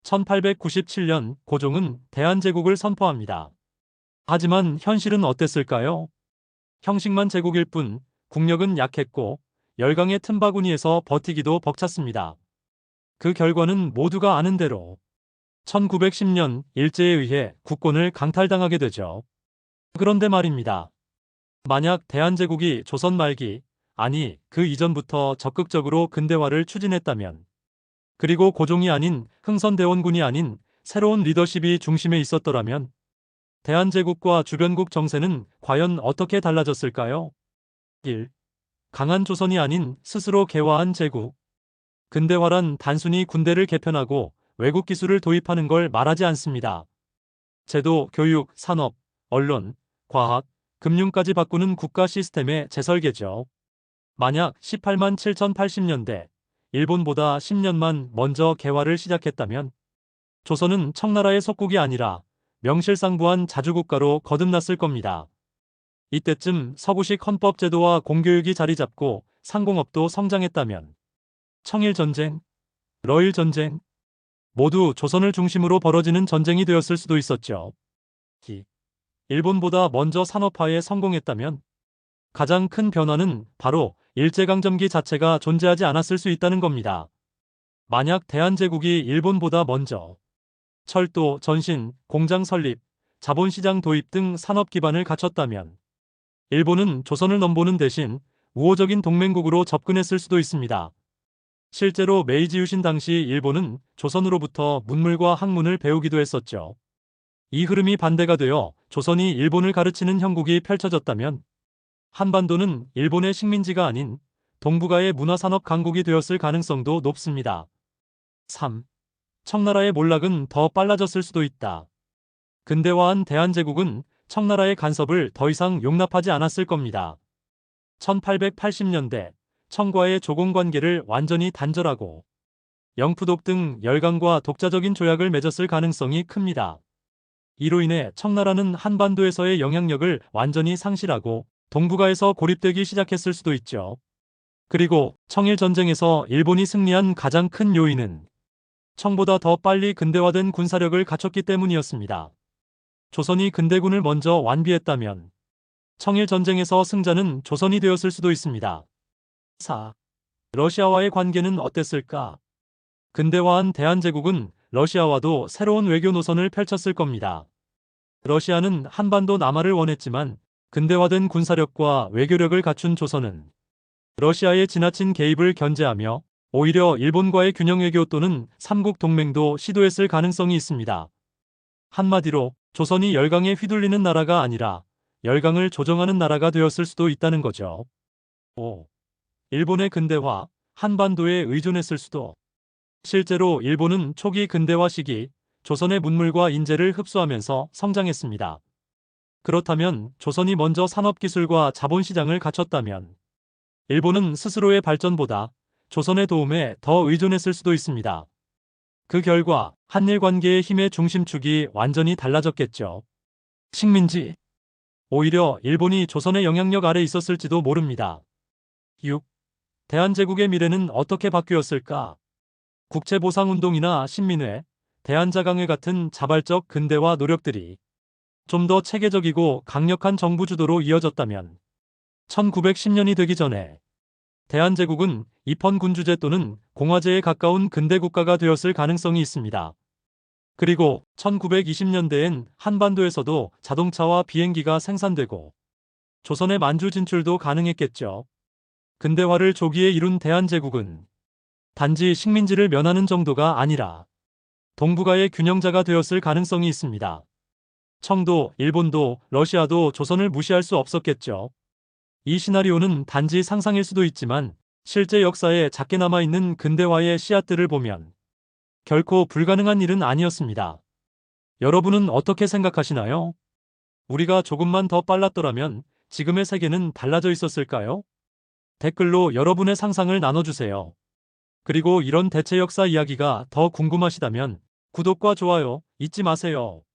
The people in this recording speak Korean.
1897년 고종은 대한제국을 선포합니다. 하지만 현실은 어땠을까요? 형식만 제국일 뿐 국력은 약했고 열강의 틈바구니에서 버티기도 벅찼습니다. 그 결과는 모두가 아는 대로 1910년 일제에 의해 국권을 강탈당하게 되죠. 그런데 말입니다. 만약 대한제국이 조선 말기, 아니 그 이전부터 적극적으로 근대화를 추진했다면, 그리고 고종이 아닌 흥선대원군이 아닌 새로운 리더십이 중심에 있었더라면 대한제국과 주변국 정세는 과연 어떻게 달라졌을까요? 1. 강한 조선이 아닌 스스로 개화한 제국. 근대화란 단순히 군대를 개편하고 외국 기술을 도입하는 걸 말하지 않습니다. 제도, 교육, 산업, 언론, 과학, 금융까지 바꾸는 국가 시스템의 재설계죠. 만약 18만 7080년대 일본보다 10년만 먼저 개화를 시작했다면 조선은 청나라의 속국이 아니라 명실상부한 자주국가로 거듭났을 겁니다. 이때쯤 서구식 헌법제도와 공교육이 자리잡고 상공업도 성장했다면 청일전쟁, 러일전쟁 모두 조선을 중심으로 벌어지는 전쟁이 되었을 수도 있었죠. 일본보다 먼저 산업화에 성공했다면 가장 큰 변화는 바로 일제강점기 자체가 존재하지 않았을 수 있다는 겁니다. 만약 대한제국이 일본보다 먼저 철도, 전신, 공장 설립, 자본시장 도입 등 산업 기반을 갖췄다면 일본은 조선을 넘보는 대신 우호적인 동맹국으로 접근했을 수도 있습니다. 실제로 메이지 유신 당시 일본은 조선으로부터 문물과 학문을 배우기도 했었죠. 이 흐름이 반대가 되어 조선이 일본을 가르치는 형국이 펼쳐졌다면 한반도는 일본의 식민지가 아닌 동북아의 문화산업 강국이 되었을 가능성도 높습니다. 3. 청나라의 몰락은 더 빨라졌을 수도 있다. 근대화한 대한제국은 청나라의 간섭을 더 이상 용납하지 않았을 겁니다. 1880년대 청과의 조공관계를 완전히 단절하고 영푸독 등 열강과 독자적인 조약을 맺었을 가능성이 큽니다. 이로 인해 청나라는 한반도에서의 영향력을 완전히 상실하고 동북아에서 고립되기 시작했을 수도 있죠. 그리고 청일전쟁에서 일본이 승리한 가장 큰 요인은 청보다 더 빨리 근대화된 군사력을 갖췄기 때문이었습니다. 조선이 근대군을 먼저 완비했다면 청일전쟁에서 승자는 조선이 되었을 수도 있습니다. 4. 러시아와의 관계는 어땠을까? 근대화한 대한제국은 러시아와도 새로운 외교 노선을 펼쳤을 겁니다. 러시아는 한반도 남하를 원했지만 근대화된 군사력과 외교력을 갖춘 조선은 러시아의 지나친 개입을 견제하며 오히려 일본과의 균형 외교 또는 삼국 동맹도 시도했을 가능성이 있습니다. 한마디로 조선이 열강에 휘둘리는 나라가 아니라 열강을 조정하는 나라가 되었을 수도 있다는 거죠. 5. 일본의 근대화, 한반도에 의존했을 수도. 실제로 일본은 초기 근대화 시기 조선의 문물과 인재를 흡수하면서 성장했습니다. 그렇다면 조선이 먼저 산업기술과 자본시장을 갖췄다면 일본은 스스로의 발전보다 조선의 도움에 더 의존했을 수도 있습니다. 그 결과 한일 관계의 힘의 중심축이 완전히 달라졌겠죠. 식민지. 오히려 일본이 조선의 영향력 아래 있었을지도 모릅니다. 6. 대한제국의 미래는 어떻게 바뀌었을까? 국채보상운동이나 신민회, 대한자강회 같은 자발적 근대화 노력들이 좀 더 체계적이고 강력한 정부 주도로 이어졌다면 1910년이 되기 전에 대한제국은 입헌군주제 또는 공화제에 가까운 근대국가가 되었을 가능성이 있습니다. 그리고 1920년대엔 한반도에서도 자동차와 비행기가 생산되고 조선의 만주 진출도 가능했겠죠. 근대화를 조기에 이룬 대한제국은 단지 식민지를 면하는 정도가 아니라 동북아의 균형자가 되었을 가능성이 있습니다. 청도, 일본도, 러시아도 조선을 무시할 수 없었겠죠. 이 시나리오는 단지 상상일 수도 있지만 실제 역사에 작게 남아있는 근대화의 씨앗들을 보면 결코 불가능한 일은 아니었습니다. 여러분은 어떻게 생각하시나요? 우리가 조금만 더 빨랐더라면 지금의 세계는 달라져 있었을까요? 댓글로 여러분의 상상을 나눠주세요. 그리고 이런 대체 역사 이야기가 더 궁금하시다면 구독과 좋아요 잊지 마세요.